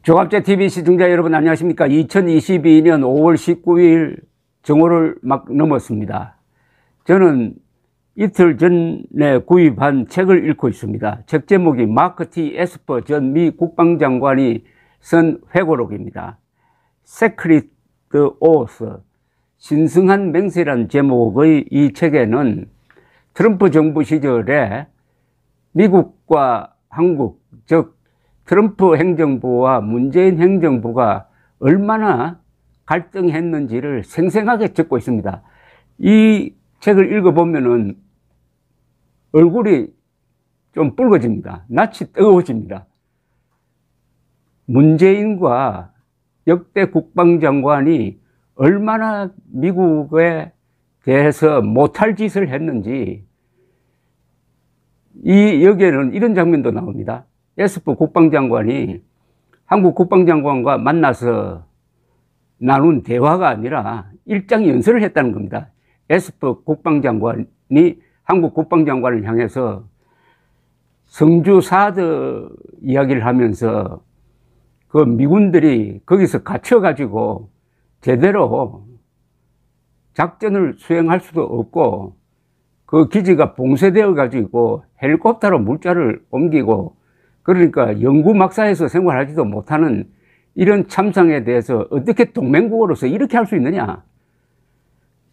조갑제TV 시청자 여러분 안녕하십니까. 2022년 5월 19일 정오를 막 넘었습니다. 저는 이틀 전에 구입한 책을 읽고 있습니다. 책 제목이 마크 T. 에스퍼 전 미 국방장관이 쓴 회고록입니다. Secret Oath, 신성한 맹세라는 제목의 이 책에는 트럼프 정부 시절에 미국과 한국, 즉 트럼프 행정부와 문재인 행정부가 얼마나 갈등했는지를 생생하게 적고 있습니다. 이 책을 읽어보면은 얼굴이 좀 붉어집니다. 낯이 뜨거워집니다. 문재인과 역대 국방장관이 얼마나 미국에 대해서 못할 짓을 했는지, 여기에는 이런 장면도 나옵니다. 에스퍼 국방장관이 한국 국방장관과 만나서 나눈 대화가 아니라 일장 연설을 했다는 겁니다. 에스퍼 국방장관이 한국 국방장관을 향해서 성주 사드 이야기를 하면서 그 미군들이 거기서 갇혀가지고 제대로 작전을 수행할 수도 없고 그 기지가 봉쇄되어 가지고 헬리콥터로 물자를 옮기고 그러니까 영구막사에서 생활하지도 못하는 이런 참상에 대해서 어떻게 동맹국으로서 이렇게 할 수 있느냐.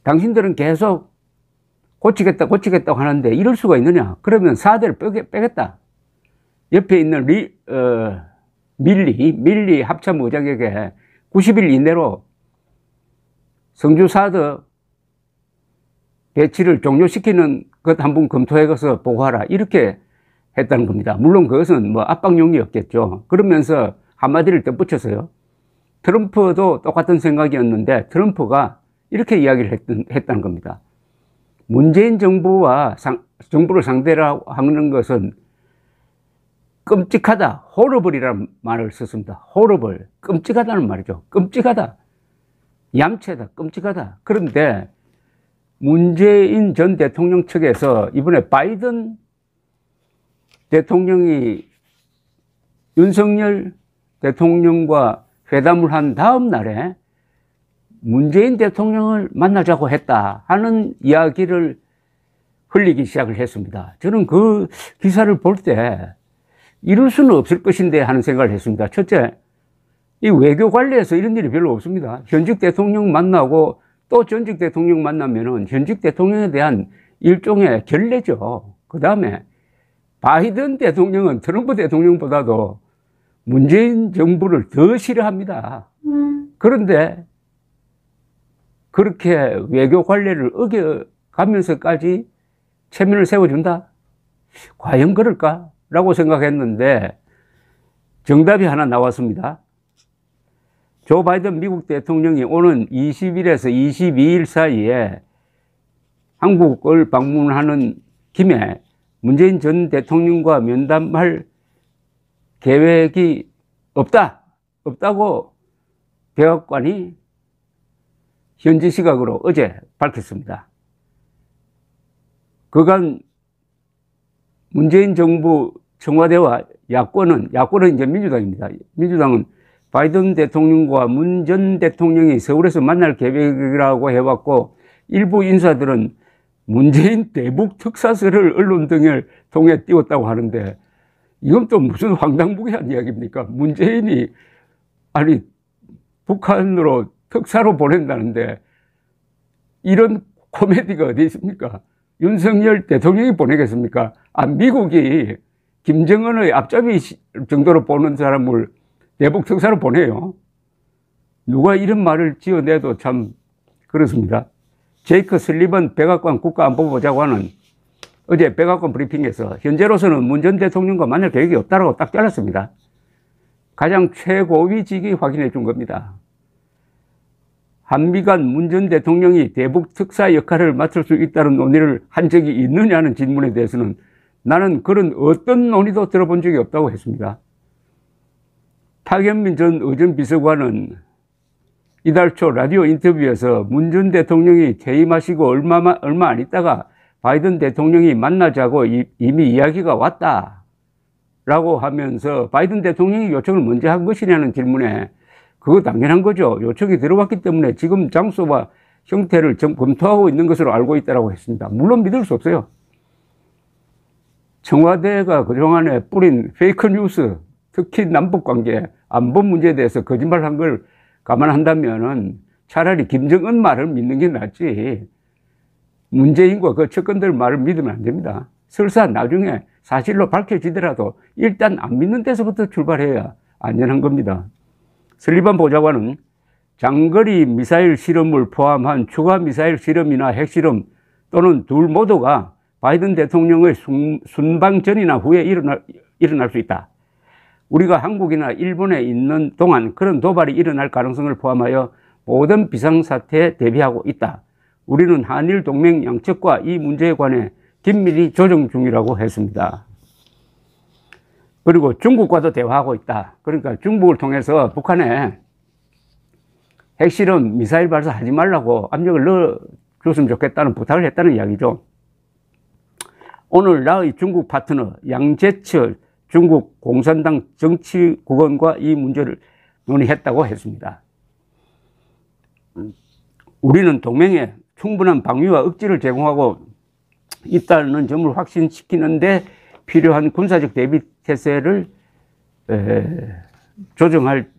당신들은 계속 고치겠다고 하는데 이럴 수가 있느냐. 그러면 사대를 빼겠다. 옆에 있는 밀리 합참의장에게 90일 이내로 성주 사드 배치를 종료시키는 것 한번 검토해서 보고하라. 이렇게 했다는 겁니다. 물론 그것은 뭐 압박용이었겠죠. 그러면서 한마디를 덧붙였어요. 트럼프도 똑같은 생각이었는데 트럼프가 이렇게 이야기를 했다는 겁니다. 문재인 정부를 상대로 하는 것은 끔찍하다. 호러블이라는 말을 썼습니다. 호러블. 끔찍하다는 말이죠. 끔찍하다. 얌체다. 끔찍하다. 그런데 문재인 전 대통령 측에서 이번에 바이든 대통령이 윤석열 대통령과 회담을 한 다음 날에 문재인 대통령을 만나자고 했다 하는 이야기를 흘리기 시작을 했습니다. 저는 그 기사를 볼 때 이럴 수는 없을 것인데 하는 생각을 했습니다. 첫째, 이 외교 관리에서 이런 일이 별로 없습니다. 현직 대통령 만나고 또 전직 대통령 만나면은 현직 대통령에 대한 일종의 결례죠. 그 다음에 바이든 대통령은 트럼프 대통령보다도 문재인 정부를 더 싫어합니다. 그런데 그렇게 외교 관례를 어겨가면서까지 체면을 세워준다? 과연 그럴까? 라고 생각했는데 정답이 하나 나왔습니다. 조 바이든 미국 대통령이 오는 20일에서 22일 사이에 한국을 방문하는 김에 문재인 전 대통령과 면담할 계획이 없다고 백악관이 현지 시각으로 어제 밝혔습니다. 그간 문재인 정부 청와대와 야권은 이제 민주당입니다. 민주당은 바이든 대통령과 문 전 대통령이 서울에서 만날 계획이라고 해왔고 일부 인사들은 문재인 대북 특사설을 언론 등을 통해 띄웠다고 하는데 이건 또 무슨 황당무계한 이야기입니까? 문재인이 북한으로 특사로 보낸다는데 이런 코미디가 어디 있습니까? 윤석열 대통령이 보내겠습니까? 미국이 김정은의 앞잡이 정도로 보는 사람을 대북 특사로 보내요. 누가 이런 말을 지어내도 참 그렇습니다. 제이크 슬리번 백악관 국가안보보좌관은 어제 백악관 브리핑에서 현재로서는 문 전 대통령과 만날 계획이 없다라고 딱 잘랐습니다. 가장 최고위직이 확인해 준 겁니다. 한미 간 문 전 대통령이 대북 특사 역할을 맡을 수 있다는 논의를 한 적이 있느냐는 질문에 대해서는 나는 그런 어떤 논의도 들어본 적이 없다고 했습니다. 박현민 전 의전 비서관은 이달 초 라디오 인터뷰에서 문 전 대통령이 퇴임하시고 얼마 안 있다가 바이든 대통령이 만나자고 이미 이야기가 왔다. 라고 하면서 바이든 대통령이 요청을 먼저 한 것이냐는 질문에 그거 당연한 거죠. 요청이 들어왔기 때문에 지금 장소와 형태를 검토하고 있는 것으로 알고 있다고 했습니다. 물론 믿을 수 없어요. 청와대가 그동안에 뿌린 페이크 뉴스, 특히 남북관계, 안보 문제에 대해서 거짓말한 걸 감안한다면은 차라리 김정은 말을 믿는 게 낫지 문재인과 그 측근들 말을 믿으면 안 됩니다. 설사 나중에 사실로 밝혀지더라도 일단 안 믿는 데서부터 출발해야 안전한 겁니다. 설리반 보좌관은 장거리 미사일 실험을 포함한 추가 미사일 실험이나 핵실험 또는 둘 모두가 바이든 대통령의 순방 전이나 후에 일어날 수 있다. 우리가 한국이나 일본에 있는 동안 그런 도발이 일어날 가능성을 포함하여 모든 비상사태에 대비하고 있다. 우리는 한일 동맹 양측과 이 문제에 관해 긴밀히 조정 중이라고 했습니다. 그리고 중국과도 대화하고 있다. 그러니까 중국을 통해서 북한에 핵실험, 미사일 발사하지 말라고 압력을 넣어줬으면 좋겠다는 부탁을 했다는 이야기죠. 오늘 나의 중국 파트너 양재철 중국 공산당 정치국원과 이 문제를 논의했다고 했습니다. 우리는 동맹에 충분한 방위와 억지를 제공하고 있다는 점을 확신시키는데 필요한 군사적 대비 태세를 조정할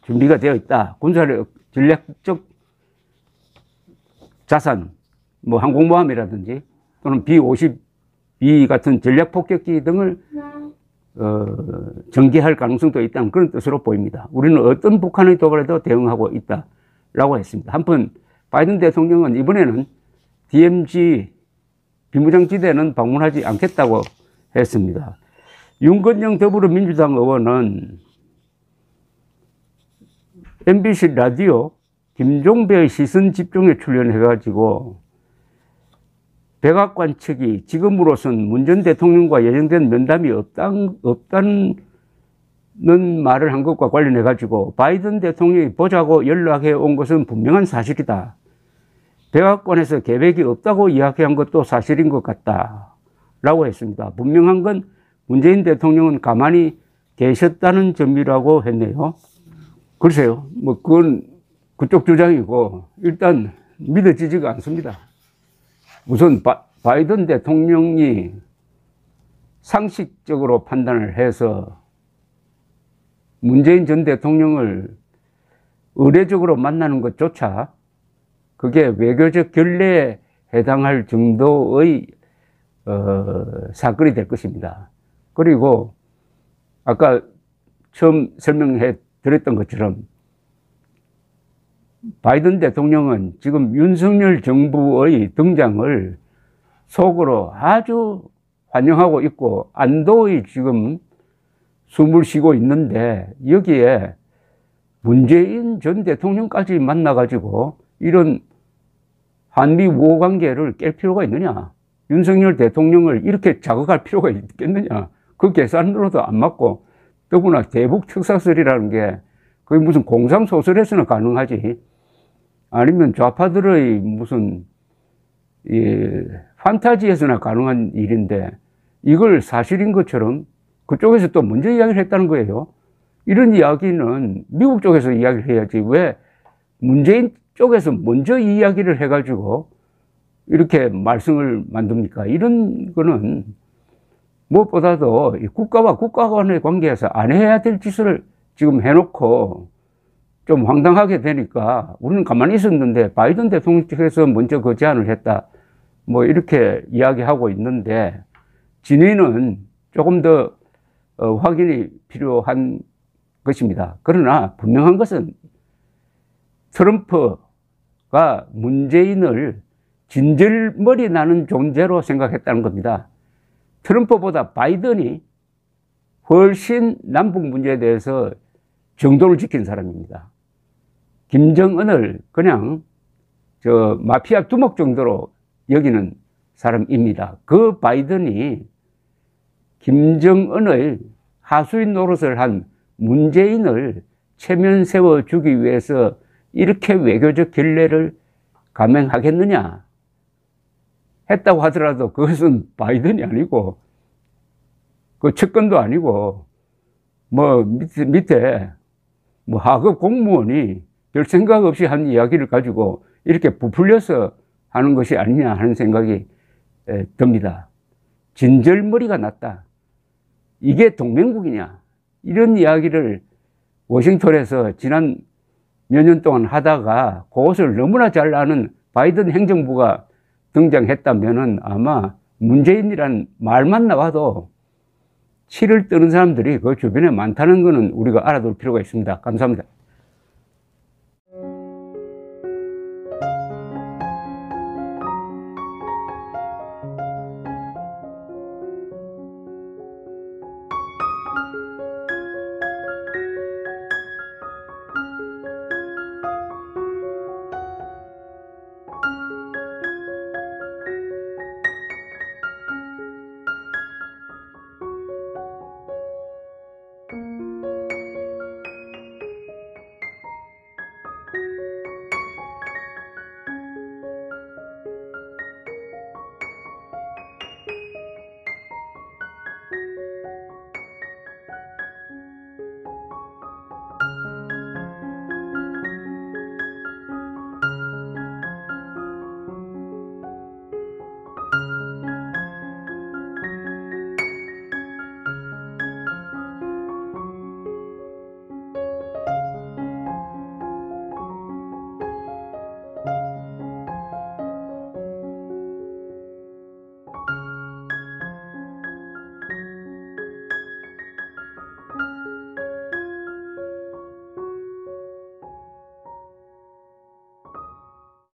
준비가 되어 있다. 군사력, 전략적 자산, 뭐 항공모함이라든지 또는 B-52 같은 전략 폭격기 등을 전개할 가능성도 있다는 그런 뜻으로 보입니다. 우리는 어떤 북한의 도발에도 대응하고 있다라고 했습니다. 한편 바이든 대통령은 이번에는 DMZ 비무장지대는 방문하지 않겠다고 했습니다. 윤건영 더불어민주당 의원은 MBC 라디오 김종배의 시선 집중에 출연해가지고 백악관 측이 지금으로선 문 전 대통령과 예정된 면담이 없다는 말을 한 것과 관련해가지고 바이든 대통령이 보자고 연락해 온 것은 분명한 사실이다. 백악관에서 계획이 없다고 이야기한 것도 사실인 것 같다. 라고 했습니다. 분명한 건 문재인 대통령은 가만히 계셨다는 점이라고 했네요. 글쎄요. 뭐 그건 그쪽 주장이고 일단 믿어지지가 않습니다. 우선 바이든 대통령이 상식적으로 판단을 해서 문재인 전 대통령을 의례적으로 만나는 것조차 그게 외교적 결례에 해당할 정도의 사건이 될 것입니다. 그리고 아까 처음 설명해 드렸던 것처럼 바이든 대통령은 지금 윤석열 정부의 등장을 속으로 아주 환영하고 있고 안도의 지금 숨을 쉬고 있는데 여기에 문재인 전 대통령까지 만나가지고 이런 한미 우호 관계를 깰 필요가 있느냐? 윤석열 대통령을 이렇게 자극할 필요가 있겠느냐? 그 계산으로도 안 맞고 더구나 대북 특사설이라는 게 그게 무슨 공상소설에서는 가능하지 아니면 좌파들의 무슨 판타지에서나 가능한 일인데 이걸 사실인 것처럼 그쪽에서 또 먼저 이야기를 했다는 거예요. 이런 이야기는 미국 쪽에서 이야기를 해야지 왜 문재인 쪽에서 먼저 이야기를 해가지고 이렇게 말썽을 만듭니까? 이런 거는 무엇보다도 국가와 국가 간의 관계에서 안 해야 될 짓을 지금 해놓고 좀 황당하게 되니까 우리는 가만히 있었는데 바이든 대통령 측에서 먼저 그 제안을 했다. 뭐 이렇게 이야기하고 있는데 진위는 조금 더 확인이 필요한 것입니다. 그러나 분명한 것은 트럼프가 문재인을 진절머리 나는 존재로 생각했다는 겁니다. 트럼프보다 바이든이 훨씬 남북 문제에 대해서 정도를 지킨 사람입니다. 김정은을 그냥 마피아 두목 정도로 여기는 사람입니다. 그 바이든이 김정은의 하수인 노릇을 한 문재인을 체면 세워주기 위해서 이렇게 외교적 결례를 감행하겠느냐 했다고 하더라도 그것은 바이든이 아니고 그 측근도 아니고, 뭐, 밑에, 뭐, 하급 공무원이 별 생각 없이 한 이야기를 가지고 이렇게 부풀려서 하는 것이 아니냐 하는 생각이 듭니다. 진절머리가 났다. 이게 동맹국이냐. 이런 이야기를 워싱턴에서 지난 몇 년 동안 하다가 그것을 너무나 잘 아는 바이든 행정부가 등장했다면은 아마 문재인이란 말만 나와도 치를 뜨는 사람들이 그 주변에 많다는 것은 우리가 알아둘 필요가 있습니다. 감사합니다.